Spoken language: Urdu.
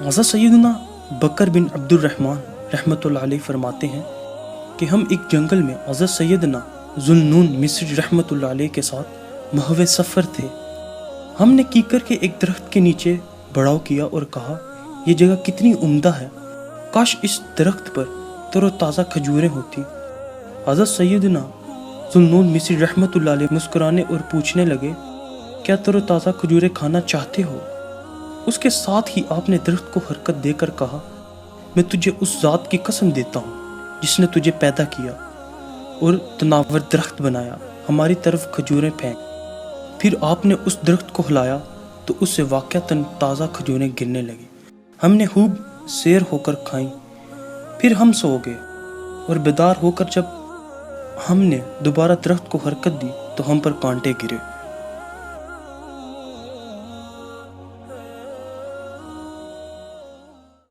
حضرت سیدنا بکر بن عبد الرحمن رحمۃ اللہ علیہ فرماتے ہیں کہ ہم ایک جنگل میں حضرت سیدنا ذوالنون مصری رحمۃ اللہ علیہ کے ساتھ محو سفر تھے۔ ہم نے کیکر کے ایک درخت کے نیچے بڑاؤ کیا اور کہا، یہ جگہ کتنی عمدہ ہے، کاش اس درخت پر تر و تازہ کھجوریں ہوتی۔ حضرت سیدنا ذوالنون مصری رحمۃ اللہ علیہ مسکرانے اور پوچھنے لگے، کیا تر و تازہ کھجوریں کھانا چاہتے ہو؟ اس کے ساتھ ہی آپ نے درخت کو حرکت دے کر کہا، میں تجھے اس ذات کی قسم دیتا ہوں جس نے تجھے پیدا کیا اور تناور درخت بنایا، ہماری طرف کھجوریں پھینک۔ پھر آپ نے اس درخت کو ہلایا تو اس سے واقعتاً تازہ کھجوریں گرنے لگی۔ ہم نے خوب سیر ہو کر کھائیں، پھر ہم سو گئے اور بیدار ہو کر جب ہم نے دوبارہ درخت کو حرکت دی تو ہم پر کانٹے گرے۔